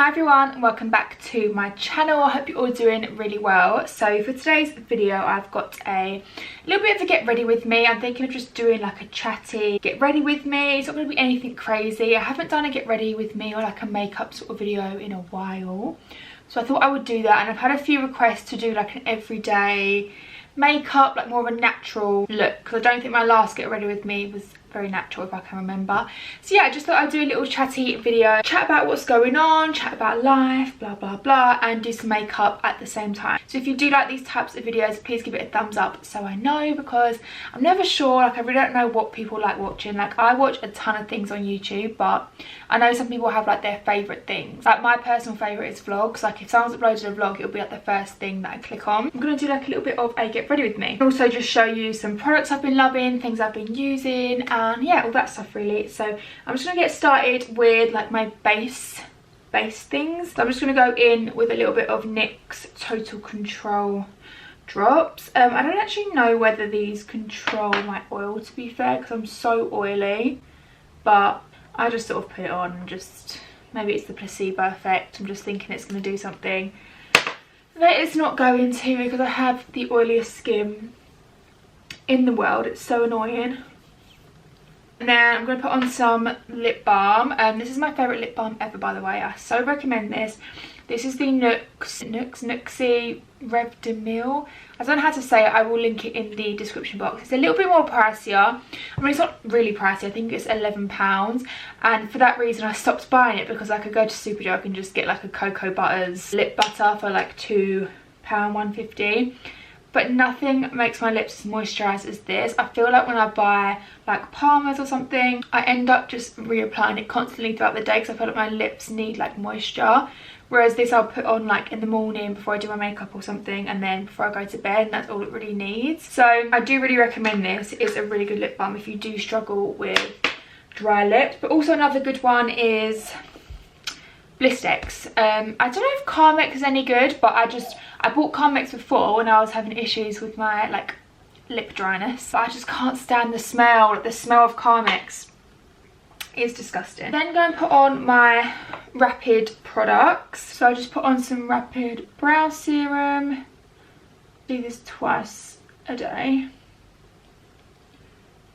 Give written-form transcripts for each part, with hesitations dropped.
Hi everyone and welcome back to my channel. I hope you're all doing really well. So for today's video I've got a little bit of a get ready with me. I'm thinking of just doing like a chatty get ready with me. It's not going to be anything crazy. I haven't done a get ready with me or like a makeup sort of video in a while, so I thought I would do that. And I've had a few requests to do like an everyday makeup, like more of a natural look, because I don't think my last get ready with me was very natural if I can remember. So yeah, I just thought I'd do a little chatty video, chat about what's going on, chat about life, blah blah blah, and do some makeup at the same time. So if you do like these types of videos, please give it a thumbs up so I know, because I'm never sure, like I really don't know what people like watching. Like I watch a ton of things on YouTube, but I know some people have like their favourite things. Like my personal favourite is vlogs. Like if someone's uploaded a vlog, it'll be like the first thing that I click on. I'm going to do like a little bit of a get ready with me. Also just show you some products I've been loving, things I've been using, and yeah, all that stuff really. So I'm just gonna get started with like my base things. So I'm just gonna go in with a little bit of NYX Total Control drops. I don't actually know whether these control my oil, to be fair, because I'm so oily, but I just sort of put it on and just, maybe it's the placebo effect. I'm just thinking it's gonna do something that it's not going to, because I have the oiliest skin in the world. It's so annoying. And then I'm going to put on some lip balm. This is my favourite lip balm ever, by the way. I so recommend this. This is the Nuxie Rev de Mille. I don't know how to say it. I will link it in the description box. It's a little bit more pricier. I mean, it's not really pricey. I think it's £11. And for that reason, I stopped buying it, because I could go to Superdrug and just get like a Cocoa Butters lip butter for like £2, £1.50. But nothing makes my lips as moisturised as this. I feel like when I buy like Palmer's or something, I end up just reapplying it constantly throughout the day, because I feel like my lips need like moisture. Whereas this I'll put on like in the morning before I do my makeup or something, and then before I go to bed, and that's all it really needs. So I do really recommend this. It's a really good lip balm if you do struggle with dry lips. But also another good one is Blistex. I don't know if Carmex is any good, but I bought Carmex before when I was having issues with my like lip dryness, but I just can't stand the smell. Like, the smell of Carmex is disgusting. Then go and put on my Rapid products. So I just put on some Rapid brow serum. Do this twice a day.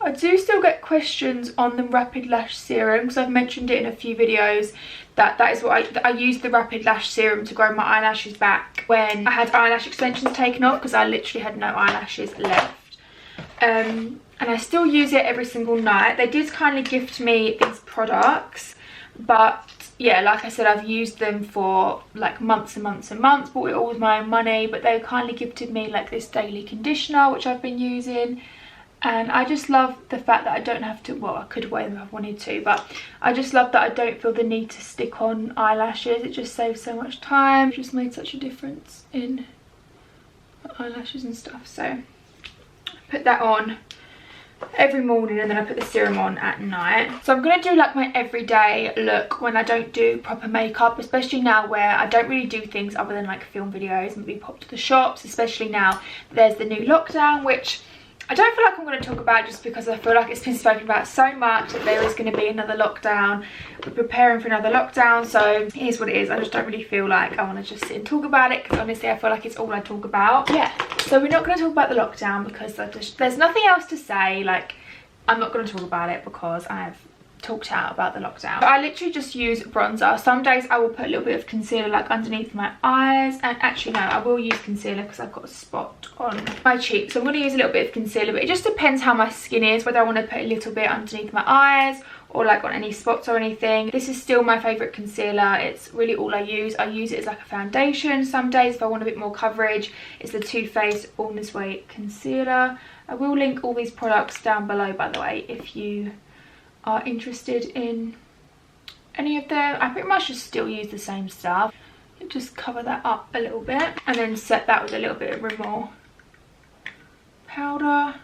I do still get questions on the Rapid Lash Serum, because I've mentioned it in a few videos that is what I used the Rapid Lash Serum to grow my eyelashes back when I had eyelash extensions taken off, because I literally had no eyelashes left. And I still use it every single night. They did kindly gift me these products, but yeah, like I said, I've used them for like months and months and months, bought it all with my own money, but they kindly gifted me like this daily conditioner, which I've been using. And I just love the fact that I don't have to, well, I could wear them if I wanted to, but I just love that I don't feel the need to stick on eyelashes. It just saves so much time. It just made such a difference in eyelashes and stuff. So I put that on every morning, and then I put the serum on at night. So I'm going to do like my everyday look when I don't do proper makeup, especially now where I don't really do things other than like film videos and maybe pop to the shops, especially now there's the new lockdown, which I don't feel like I'm going to talk about, just because I feel like it's been spoken about so much that there is going to be another lockdown. We're preparing for another lockdown, so here's what it is. I just don't really feel like I want to just sit and talk about it, because honestly I feel like it's all I talk about. Yeah, so we're not going to talk about the lockdown, because there's nothing else to say. Like, I'm not going to talk about it because I've talked out about the lockdown. I literally just use bronzer. Some days I will put a little bit of concealer like underneath my eyes, and actually no, I will use concealer because I've got a spot on my cheek, so I'm going to use a little bit of concealer, but it just depends how my skin is, whether I want to put a little bit underneath my eyes or like on any spots or anything. This is still my favourite concealer. It's really all I use. I use it as like a foundation some days if I want a bit more coverage. It's the Too Faced Born This Way concealer. I will link all these products down below, by the way, if you are interested in any of them. I pretty much just still use the same stuff. Just cover that up a little bit, and then set that with a little bit of Rimmel powder.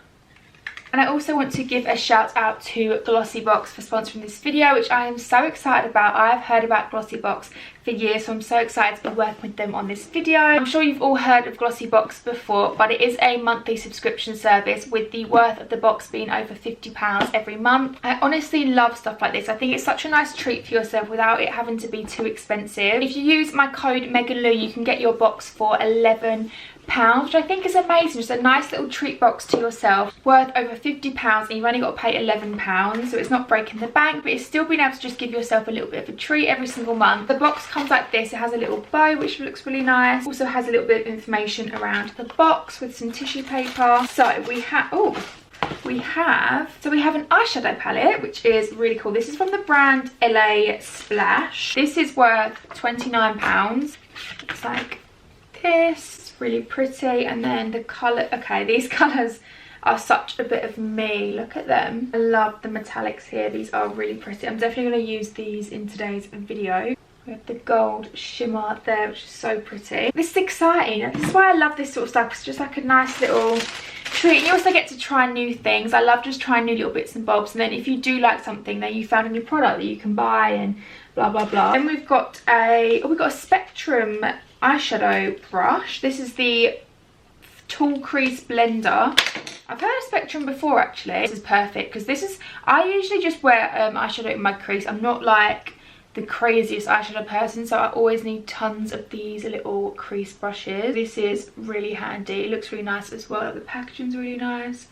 And I also want to give a shout out to Glossybox for sponsoring this video, which I am so excited about. I've heard about Glossybox for years, so I'm so excited to be working with them on this video. I'm sure you've all heard of Glossybox before, but it is a monthly subscription service with the worth of the box being over £50 every month. I honestly love stuff like this. I think it's such a nice treat for yourself without it having to be too expensive. If you use my code MEGANLOU, you can get your box for £11, which I think is amazing. Just a nice little treat box to yourself worth over £50, and you've only got to pay £11, so it's not breaking the bank, but it's still being able to just give yourself a little bit of a treat every single month. The box comes like this. It has a little bow which looks really nice, also has a little bit of information around the box with some tissue paper. So we have an eyeshadow palette, which is really cool. This is from the brand LA Splash. This is worth £29. Looks like this. Really pretty. And then the colour, okay, these colours are such a bit of me. Look at them. I love the metallics here. These are really pretty. I'm definitely going to use these in today's video. We have the gold shimmer there, which is so pretty. This is exciting. This is why I love this sort of stuff. It's just like a nice little treat. And you also get to try new things. I love just trying new little bits and bobs. And then if you do like something, then you found a new product that you can buy and blah blah blah. Then we've got a Spectrum eyeshadow brush. This is the Tool Crease Blender. I've heard of Spectrum before actually. This is perfect because I usually just wear eyeshadow in my crease. I'm not like the craziest eyeshadow person, so I always need tons of these little crease brushes. This is really handy. It looks really nice as well. The packaging's really nice,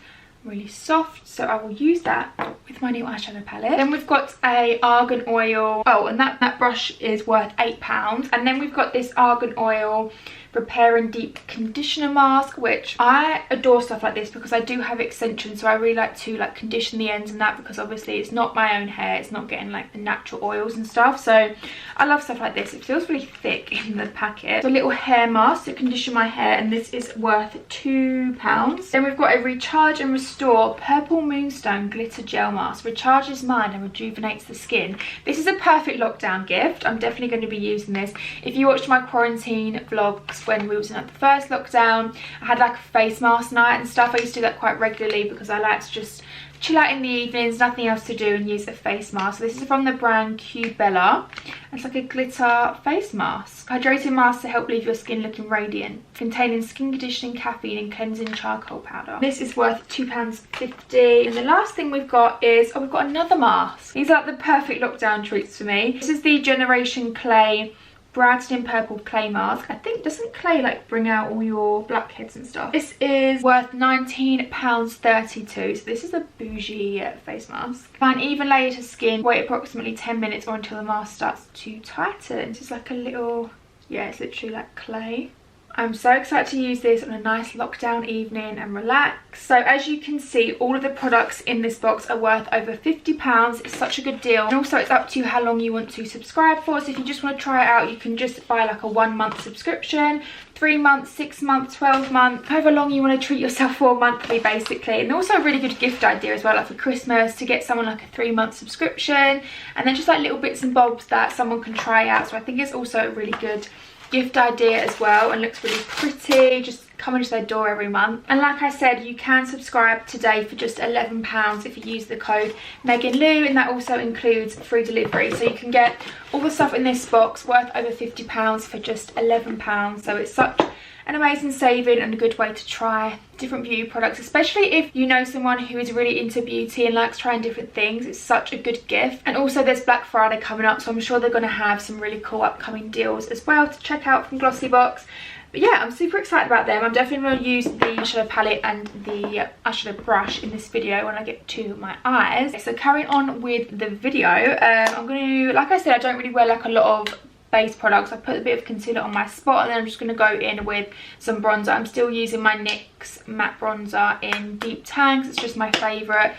really soft, so I will use that with my new eyeshadow palette. Then we've got a argan oil, and that brush is worth £8. And then we've got this argan oil Repair and Deep Conditioner Mask, which I adore stuff like this because I do have extensions, so I really like to condition the ends and that, because obviously it's not my own hair, it's not getting like the natural oils and stuff, so I love stuff like this. It feels really thick in the packet. It's a little hair mask to condition my hair, and this is worth £2. Then we've got a Recharge and Restore Purple Moonstone Glitter Gel Mask. Recharges mind and rejuvenates the skin. This is a perfect lockdown gift. I'm definitely going to be using this. If you watched my quarantine vlogs when we was in the first lockdown, I had like a face mask night and stuff. I used to do that quite regularly because I like to just chill out in the evenings, nothing else to do, and use a face mask. So this is from the brand Cubella. It's like a glitter face mask. Hydrating mask to help leave your skin looking radiant, containing skin conditioning, caffeine and cleansing charcoal powder. This is worth £2.50. And the last thing we've got is, we've got another mask. These are the perfect lockdown treats for me. This is the Generation Clay Brightening Purple Clay Mask. I think, doesn't clay like bring out all your blackheads and stuff? This is worth £19.32. So this is a bougie face mask. Find even layer to skin. Wait approximately 10 minutes or until the mask starts to tighten. It's just like a little, yeah, it's literally like clay. I'm so excited to use this on a nice lockdown evening and relax. So as you can see, all of the products in this box are worth over £50. It's such a good deal. And also it's up to you how long you want to subscribe for. So if you just want to try it out, you can just buy like a 1 month subscription, 3 months, 6 months, 12 months, however long you want to treat yourself for monthly basically. And also a really good gift idea as well, like for Christmas, to get someone like a 3-month subscription, and then just like little bits and bobs that someone can try out. So I think it's also a really good gift idea as well, and looks really pretty, just coming to their door every month. And like I said, you can subscribe today for just £11 if you use the code MEGANLOU, and that also includes free delivery. So you can get all the stuff in this box worth over £50 for just £11. So it's such an amazing saving and a good way to try different beauty products, especially if you know someone who is really into beauty and likes trying different things. It's such a good gift. And also there's Black Friday coming up, so I'm sure they're going to have some really cool upcoming deals as well to check out from Glossybox. But yeah, I'm super excited about them. I'm definitely going to use the eyeshadow palette and the eyeshadow brush in this video when I get to my eyes. So carrying on with the video, I'm going to, like I said, I don't really wear like a lot of base products. I put a bit of concealer on my spot, and then I'm just going to go in with some bronzer. I'm still using my NYX matte bronzer in Deep Tanks. It's just my favourite.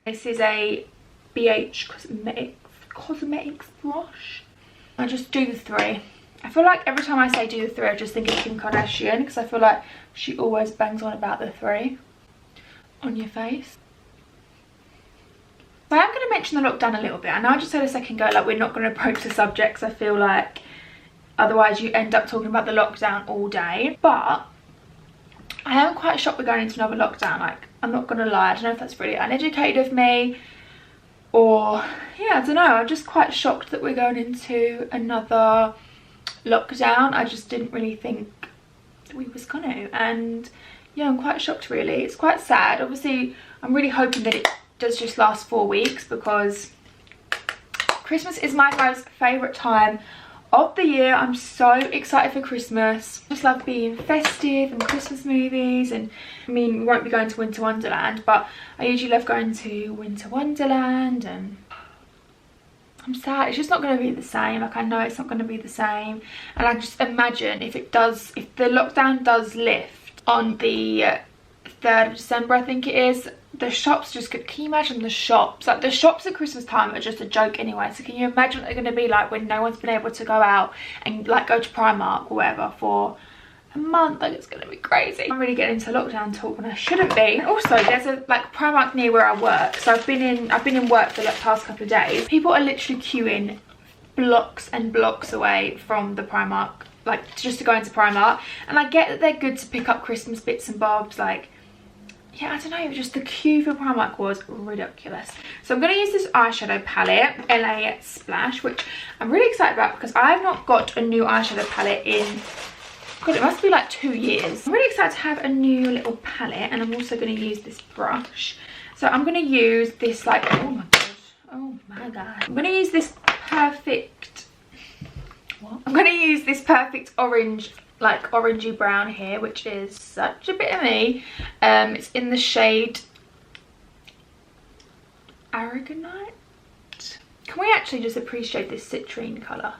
This is a BH Cosmetics brush. I just do the 3. I feel like every time I say do the 3, I just think of Kim Kardashian, because I feel like she always bangs on about the 3 on your face. So I am going to mention the lockdown a little bit. I know I just said a second ago, like, we're not going to approach the subjects. I feel like otherwise you end up talking about the lockdown all day. But I am quite shocked we're going into another lockdown. Like, I'm not gonna lie. I don't know if that's really uneducated of me, or yeah, I don't know. I'm just quite shocked that we're going into another lockdown. I just didn't really think that we was gonna, and yeah, I'm quite shocked really. It's quite sad. Obviously, I'm really hoping that it does just last 4 weeks, because Christmas is my most favourite time of the year. I'm so excited for Christmas. I just love being festive and Christmas movies, and I mean, we won't be going to Winter Wonderland, but I usually love going to Winter Wonderland, and I'm sad. It's just not going to be the same. Like, I know it's not going to be the same, and I just imagine if the lockdown does lift on the 3rd of December, I think it is, the shops just could, can you imagine the shops? Like, the shops at Christmas time are just a joke anyway, so can you imagine what they're going to be like when no one's been able to go out and like go to Primark or whatever for a month? Like, it's going to be crazy. I'm really getting into lockdown talk when I shouldn't be. And also, there's a like Primark near where I work, so I've been in work for the past couple of days. People are literally queuing blocks and blocks away from the Primark, like just to go into Primark. And I get that they're good to pick up Christmas bits and bobs, like, yeah, I don't know, just the queue for Primark was ridiculous. So I'm going to use this eyeshadow palette, LA Splash, which I'm really excited about because I've not got a new eyeshadow palette in, God, it must be like 2 years. I'm really excited to have a new little palette, and I'm also going to use this brush. So I'm going to use this, like, oh my god, oh my god. I'm going to use this perfect, what? I'm going to use this perfect orange, like orangey brown here, which is such a bit of me. It's in the shade Aragonite. Can we actually just appreciate this citrine colour?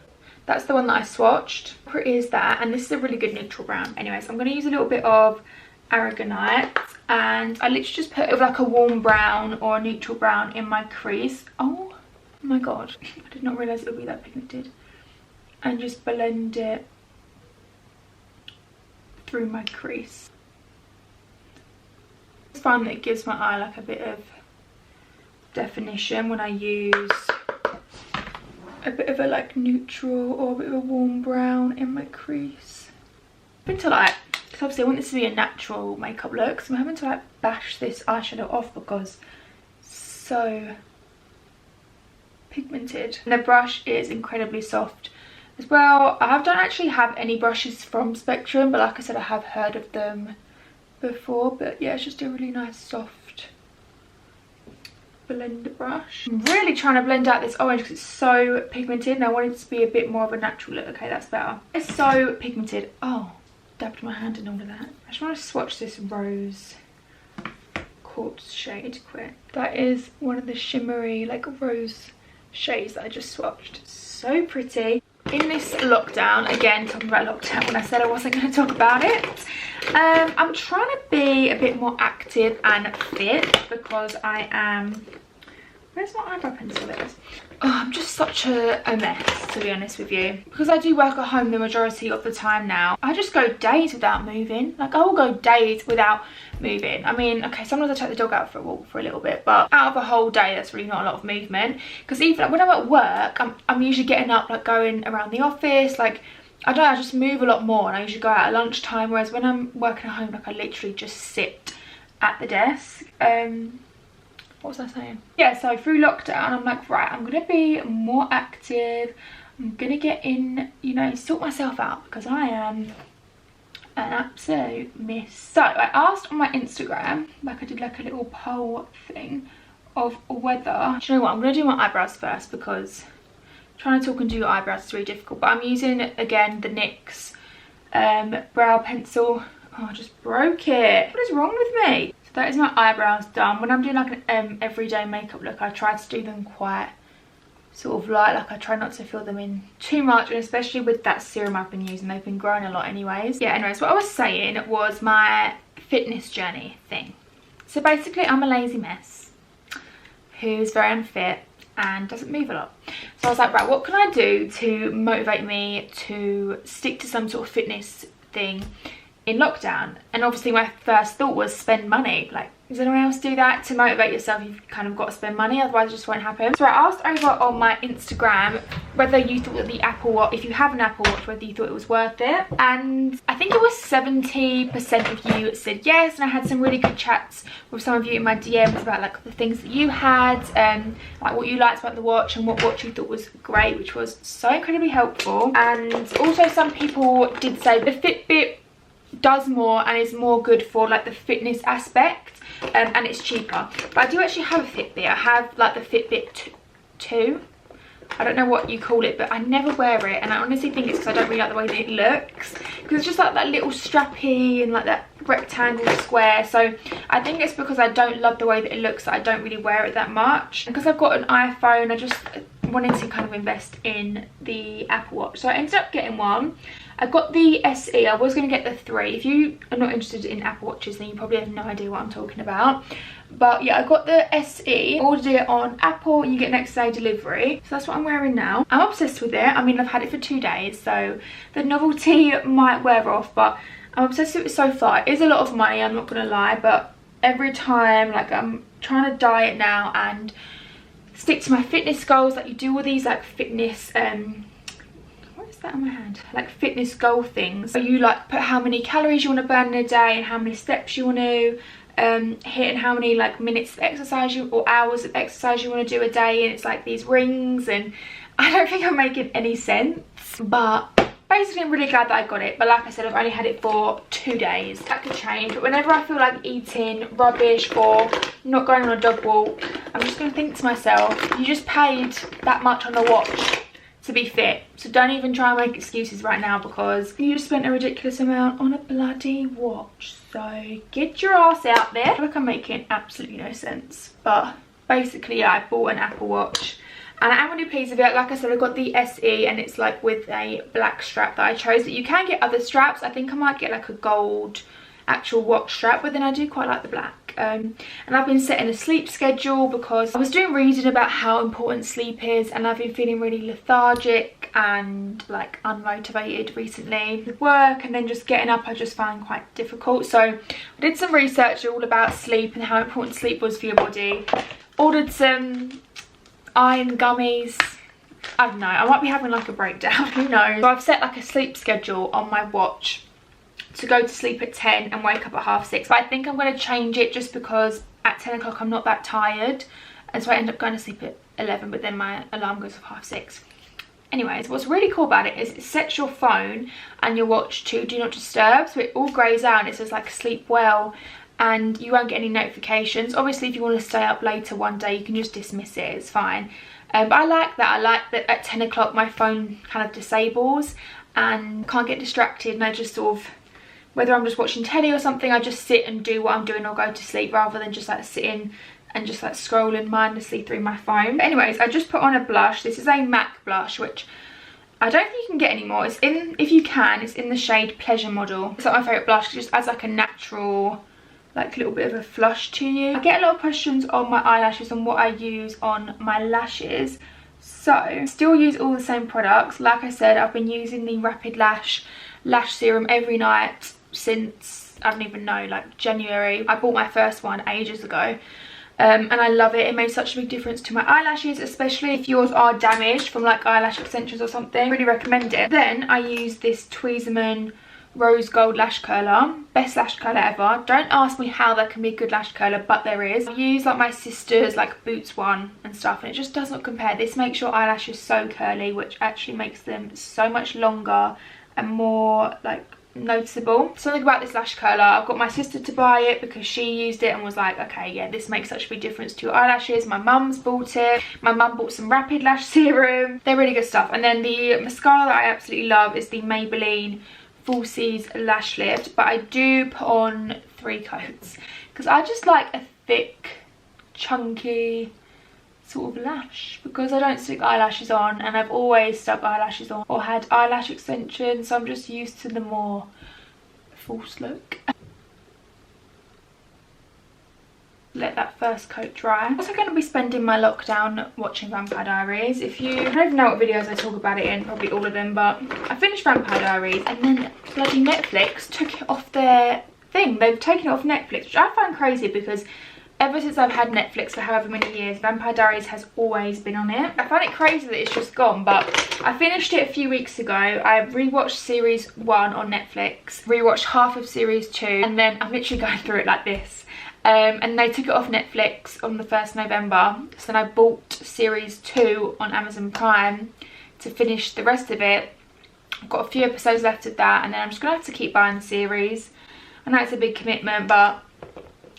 That's the one that I swatched. It is that, and this is a really good neutral brown. Anyways, I'm going to use a little bit of Aragonite, and I literally just put it with like a warm brown or a neutral brown in my crease. Oh my god, I did not realise it would be that pigmented. And just blend it through my crease. It's fun that it gives my eye like a bit of definition when I use a bit of a like neutral or a bit of a warm brown in my crease. I'm having to like, because obviously I want this to be a natural makeup look, so I'm having to like bash this eyeshadow off because it's so pigmented. And the brush is incredibly soft as well. I don't actually have any brushes from Spectrum, but like I said, I have heard of them before. But yeah, it's just a really nice soft blender brush. I'm really trying to blend out this orange because it's so pigmented, and I want it to be a bit more of a natural look. Okay, that's better. It's so pigmented. Oh, dabbed my hand in all of that. I just want to swatch this rose quartz shade quick. That is one of the shimmery like rose shades that I just swatched. So pretty. In this lockdown, again talking about lockdown when I said I wasn't going to talk about it, I'm trying to be a bit more active and fit because I am, where's my eyebrow pencil is? Oh, I'm just such a mess, to be honest with you. Because I do work at home the majority of the time now, I just go days without moving. Like, I will go days without moving. I mean, okay, sometimes I take the dog out for a walk for a little bit, but out of a whole day, that's really not a lot of movement. Because even like, when I'm at work, I'm usually getting up, like going around the office, like, I don't know, I just move a lot more, and I usually go out at lunchtime, whereas when I'm working at home, like, I literally just sit at the desk. What was I saying? Yeah, so through lockdown, I'm like, right, I'm going to be more active. I'm going to get in, you know, sort myself out because I am an absolute miss. So I asked on my Instagram, like I did like a little poll thing of whether, do you know what, I'm going to do my eyebrows first because trying to talk and do your eyebrows is really difficult. But I'm using, again, the NYX brow pencil. Oh, I just broke it. What is wrong with me? That is my eyebrows done. When I'm doing like an everyday makeup look, I try to do them quite sort of light. Like, I try not to fill them in too much, and especially with that serum I've been using, they've been growing a lot anyways. Yeah, anyways, what I was saying was my fitness journey thing. So basically, I'm a lazy mess who's very unfit and doesn't move a lot. So I was like, right, what can I do to motivate me to stick to some sort of fitness thing in lockdown? And obviously my first thought was spend money, like Does anyone else do that? To motivate yourself, you've kind of got to spend money, otherwise it just won't happen. So I asked over on my Instagram whether you thought that the Apple Watch, if you have an Apple Watch, whether you thought it was worth it. And I think it was 70% of you said yes, and I had some really good chats with some of you in my DMs about like the things that you had, like what you liked about the watch and what watch you thought was great, which was so incredibly helpful. And also some people did say the Fitbit does more and is more good for like the fitness aspect, and it's cheaper. But I do actually have a Fitbit. I have like the Fitbit 2. I don't know what you call it, but I never wear it, and I honestly think it's because I don't really like the way that it looks, because it's just like that little strappy and like that rectangle square. So I think it's because I don't love the way that it looks that I don't really wear it that much. And because I've got an iPhone, I just wanted to kind of invest in the Apple Watch, so I ended up getting one. I got the SE. I was going to get the 3. If you are not interested in Apple Watches, then you probably have no idea what I'm talking about. But yeah, I got the SE, ordered it on Apple, and you get next day delivery. So that's what I'm wearing now. I'm obsessed with it. I mean, I've had it for 2 days, so the novelty might wear off, but I'm obsessed with it so far. It is a lot of money, I'm not going to lie, but every time, like, I'm trying to diet now and stick to my fitness goals. Like, you do all these like fitness what is that on my hand, like fitness goal things. So you like put how many calories you want to burn in a day and how many steps you want to hit, and how many like minutes of exercise you, or hours of exercise you want to do a day, and it's like these rings, and I don't think I'm making any sense, but basically I'm really glad that I got it. But like I said, I've only had it for 2 days. That could change, but whenever I feel like eating rubbish or not going on a dog walk, I'm just going to think to myself, you just paid that much on the watch to be fit, so don't even try and make excuses right now, because you just spent a ridiculous amount on a bloody watch. So get your ass out there. I feel like I'm making absolutely no sense, but basically yeah, I bought an Apple Watch and I am really pleased with it. Like I said, I got the SE, and it's like with a black strap that I chose, but you can get other straps. I think I might get like a gold actual watch strap, but then I do quite like the black. And I've been setting a sleep schedule because I was doing reading about how important sleep is, and I've been feeling really lethargic and like unmotivated recently with work, and then just getting up I just find quite difficult. So I did some research all about sleep and how important sleep was for your body. Ordered some iron gummies. I don't know, I might be having like a breakdown, who knows. So I've set like a sleep schedule on my watch to go to sleep at 10 and wake up at 6:30, but I think I'm going to change it just because at 10 o'clock I'm not that tired, and so I end up going to sleep at 11, but then my alarm goes off 6:30. Anyways, what's really cool about it is it sets your phone and your watch to do not disturb, so it all greys out and it says like sleep well, and you won't get any notifications. Obviously if you want to stay up later one day, you can just dismiss it, it's fine. But I like that. I like that at 10 o'clock my phone kind of disables and can't get distracted, and I just sort of, whether I'm just watching telly or something, I just sit and do what I'm doing or go to sleep, rather than just like sitting and just like scrolling mindlessly through my phone. But anyways, I just put on a blush. This is a MAC blush, which I don't think you can get anymore. It's in, if you can, it's in the shade Pleasure Model. It's like my favourite blush. It just adds like a natural, like little bit of a flush to you. I get a lot of questions on my eyelashes and what I use on my lashes. So, still use all the same products. Like I said, I've been using the Rapid Lash serum every night since, I don't even know, like January. I bought my first one ages ago, and I love it. It made such a big difference to my eyelashes, especially if yours are damaged from like eyelash extensions or something. Really recommend it. Then I use this Tweezerman Rose Gold Lash Curler. Best lash curler ever. Don't ask me how there can be a good lash curler, but there is. I use like my sister's like Boots one and stuff, and it just does not compare. This makes your eyelashes so curly, which actually makes them so much longer and more like noticeable. Something about this lash curler, I've got my sister to buy it because she used it and was like, okay, yeah, this makes such a big difference to your eyelashes. My mum's bought it. My mum bought some Rapid Lash serum. They're really good stuff. And then the mascara that I absolutely love is the Maybelline Falsies Lash Lift, but I do put on 3 coats because I just like a thick, chunky sort of lash, because I don't stick eyelashes on, and I've always stuck eyelashes on or had eyelash extensions, so I'm just used to the more false look. Let that first coat dry. I'm also going to be spending my lockdown watching Vampire Diaries. If you, I don't even know what videos I talk about it in, probably all of them, but I finished Vampire Diaries and then bloody Netflix took it off their thing. They've taken it off Netflix, which I find crazy because ever since I've had Netflix for however many years, Vampire Diaries has always been on it. I find it crazy that it's just gone, but I finished it a few weeks ago. I rewatched series 1 on Netflix, rewatched half of series 2, and then I'm literally going through it like this. And they took it off Netflix on the 1st November. So then I bought series 2 on Amazon Prime to finish the rest of it. I've got a few episodes left of that, and then I'm just going to have to keep buying the series. I know it's a big commitment, but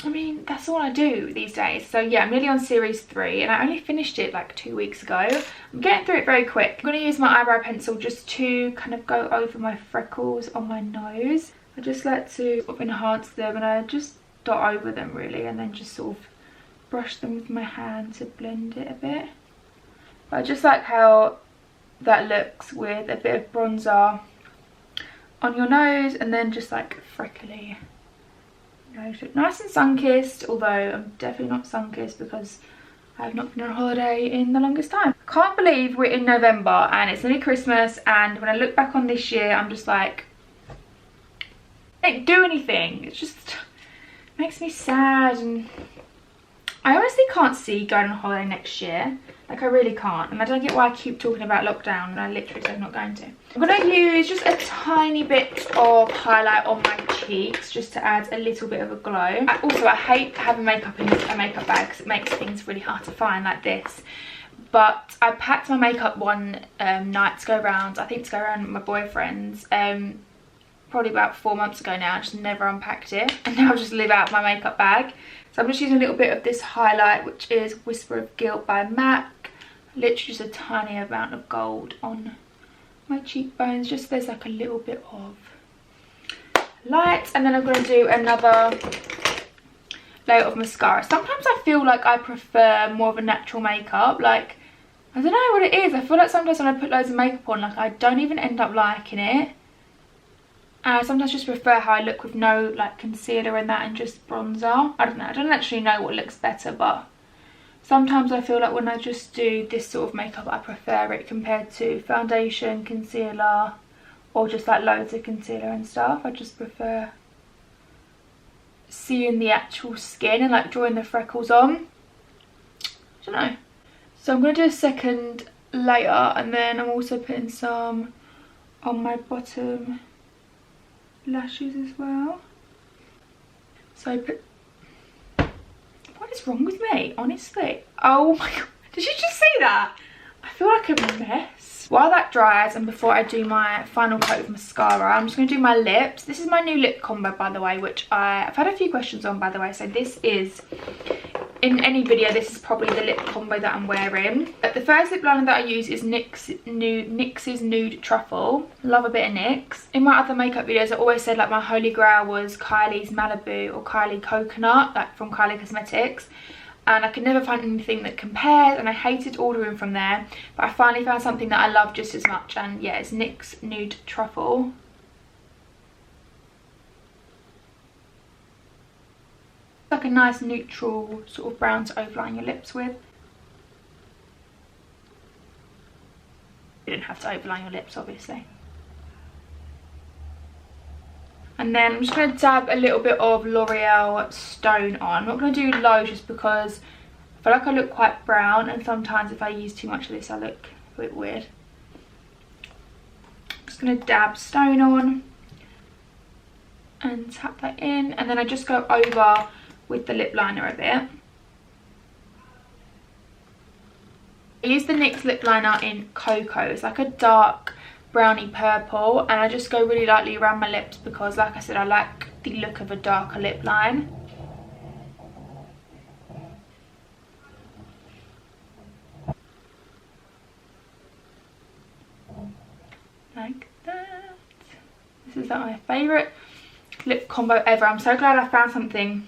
I mean, that's all I do these days. So yeah, I'm nearly on series 3, and I only finished it like 2 weeks ago. I'm getting through it very quick. I'm going to use my eyebrow pencil just to kind of go over my freckles on my nose. I just like to sort of enhance them, and I just dot over them really, and then just sort of brush them with my hand to blend it a bit. But I just like how that looks with a bit of bronzer on your nose, and then just like freckly. Nice and sun-kissed, although I'm definitely not sun-kissed because I have not been on holiday in the longest time. I can't believe we're in November and it's nearly Christmas, and when I look back on this year, I'm just like, I didn't do anything. It just makes me sad, and I honestly can't see going on holiday next year. Like, I really can't, and I don't get why I keep talking about lockdown and I literally said I'm not going to. I'm going to use just a tiny bit of highlight on my cheeks just to add a little bit of a glow. I hate having makeup in a makeup bag because it makes things really hard to find like this. But I packed my makeup one night to go around, I think to go around with my boyfriend's, probably about 4 months ago now. I just never unpacked it, and now I just live out my makeup bag. So I'm just using a little bit of this highlight, which is Whisper of Guilt by MAC. Literally just a tiny amount of gold on my cheekbones, just there's like a little bit of light. And then I'm going to do another layer of mascara. Sometimes I feel like I prefer more of a natural makeup. Like, I don't know what it is. I feel like sometimes when I put loads of makeup on, like, I don't even end up liking it. And I sometimes just prefer how I look with no like concealer and that, and just bronzer. I don't know, I don't actually know what looks better, but sometimes I feel like when I just do this sort of makeup, I prefer it compared to foundation, concealer, or just like loads of concealer and stuff. I just prefer seeing the actual skin and like drawing the freckles on. I don't know. So I'm going to do a second layer, and then I'm also putting some on my bottom lashes as well. So I put, what is wrong with me, honestly? Oh my god, did you just see that? I feel like a mess. While that dries and before I do my final coat of mascara, I'm just going to do my lips. This is my new lip combo, by the way, which I've had a few questions on, by the way. So this is, in any video, this is probably the lip combo that I'm wearing. But the first lip liner that I use is NYX's Nude Truffle. Love a bit of NYX. In my other makeup videos, I always said like my holy grail was Kylie's Malibu or Kylie Coconut, like from Kylie Cosmetics. And I could never find anything that compared, and I hated ordering from there. But I finally found something that I love just as much, and yeah, it's NYX Nude Truffle. Like a nice neutral sort of brown to overline your lips with. You don't have to overline your lips, obviously. And then I'm just going to dab a little bit of L'Oreal Stone on. I'm not going to do loads just because I feel like I look quite brown, and sometimes if I use too much of this I look a bit weird. I'm just going to dab Stone on and tap that in, and then I just go over with the lip liner a bit. I use the NYX lip liner in Cocoa. It's like a dark browny purple, and I just go really lightly around my lips because, like I said, I like the look of a darker lip line. Like that. This is like my favourite lip combo ever. I'm so glad I found something,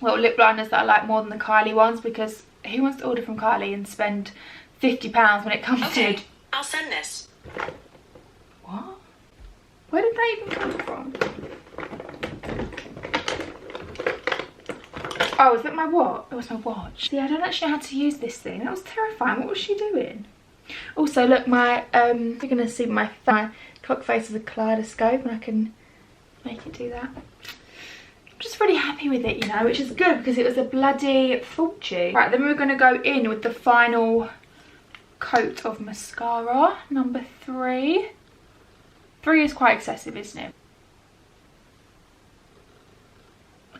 well, lip liners that I like more than the Kylie ones, because who wants to order from Kylie and spend £50 when it comes to... I'll send this. What? Where did that even come from? Oh, is that my watch? It was my watch. See, I don't actually know how to use this thing. That was terrifying. What was she doing? Also, look, my you're gonna see my clock face is a kaleidoscope, and I can make it do that. just really happy with it, you know, which is good because it was a bloody fortune. Right, then we're going to go in with the final coat of mascara, number 3. 3 is quite excessive, isn't it?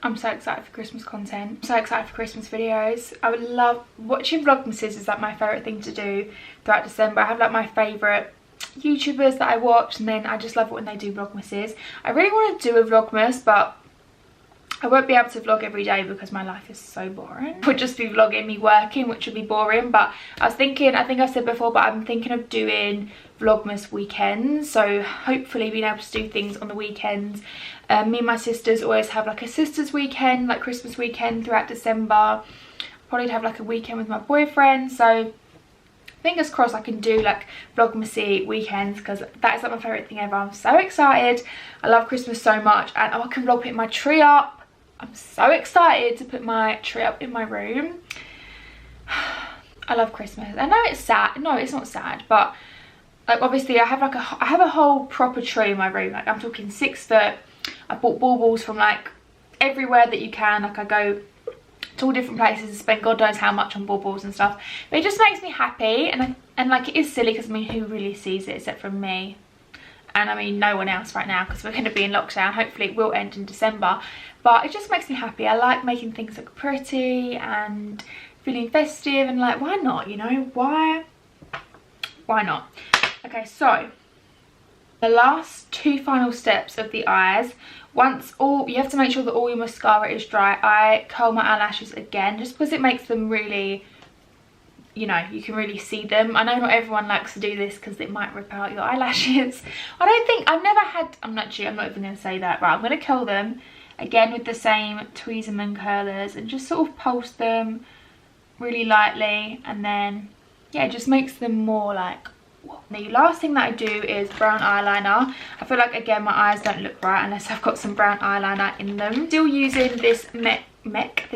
I'm so excited for Christmas content. I'm so excited for Christmas videos. I would love watching vlogmases. Is like my favourite thing to do throughout December. I have like my favourite YouTubers that I watch, and then I just love it when they do vlogmases. I really want to do a vlogmas, but I won't be able to vlog every day because my life is so boring. I would just be vlogging me working, which would be boring. But I was thinking, I think I said before, but I'm thinking of doing vlogmas weekends, so hopefully being able to do things on the weekends. Me and my sisters always have like a sisters weekend, like Christmas weekend throughout December. Probably have like a weekend with my boyfriend, so fingers crossed I can do like vlogmasy weekends, because that is like my favourite thing ever. I'm so excited. I love Christmas so much, and I can vlog putting my tree up. I'm so excited to put my tree up in my room. I love Christmas. I know it's sad. No, it's not sad, but like obviously I have a whole proper tree in my room. Like I'm talking 6 foot. I bought baubles from like everywhere that you can. Like I go to all different places and spend God knows how much on baubles and stuff. But it just makes me happy, and like it is silly because I mean, who really sees it except for me? And I mean no one else right now because we're going to be in lockdown. Hopefully it will end in December, but it just makes me happy. I like making things look pretty and feeling festive, and like why not, you know, why not? Okay, so the last 2 final steps of the eyes. Once you have to make sure that all your mascara is dry. I curl my eyelashes again just because it makes them really, you know, you can really see them. I know not everyone likes to do this because it might rip out your eyelashes. I'm not even going to say that. Right, I'm going to curl them again with the same Tweezerman curlers and just sort of pulse them really lightly, and then yeah, it just makes them more like. The last thing that I do is brown eyeliner. I feel like again my eyes don't look right unless I've got some brown eyeliner in them. Still using this MAC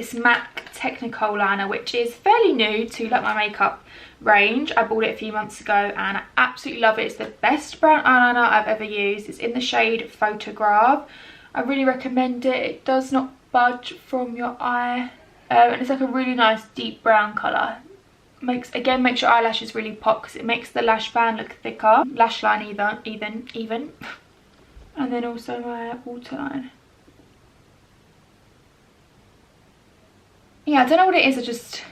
Technicolor liner, which is fairly new to like my makeup range. I bought it a few months ago and I absolutely love it. It's the best brown eyeliner I've ever used. It's in the shade Photograph. I really recommend it. It does not budge from your eye, and it's like a really nice deep brown colour. Makes your eyelashes really pop because it makes the lash band look thicker, lash line even, and then also my waterline. Yeah, I don't know what it is.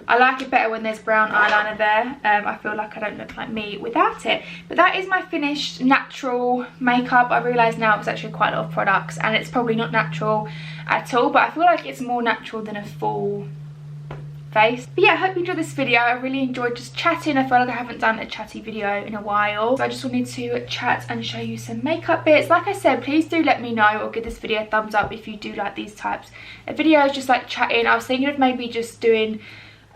I like it better when there's brown eyeliner there. I feel like I don't look like me without it. But that is my finished natural makeup. I realise now it's actually quite a lot of products and it's probably not natural at all, but I feel like it's more natural than a full face. But yeah, I hope you enjoyed this video. I really enjoyed just chatting. I feel like I haven't done a chatty video in a while, so I just wanted to chat and show you some makeup bits. Like I said, please do let me know or give this video a thumbs up if you do like these types of videos, just like chatting. I was thinking of maybe just doing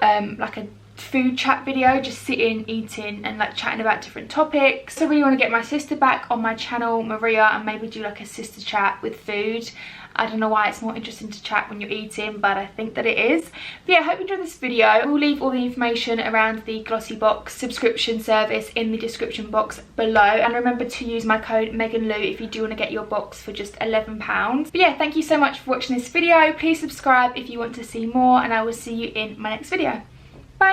like a food chat video, just sitting, eating and like chatting about different topics. So I really want to get my sister back on my channel, Maria, and maybe do like a sister chat with food. I don't know why it's more interesting to chat when you're eating, but I think that it is. But yeah, I hope you enjoyed this video. I will leave all the information around the Glossybox subscription service in the description box below. And remember to use my code MeganLou if you do want to get your box for just £11. But yeah, thank you so much for watching this video. Please subscribe if you want to see more, and I will see you in my next video.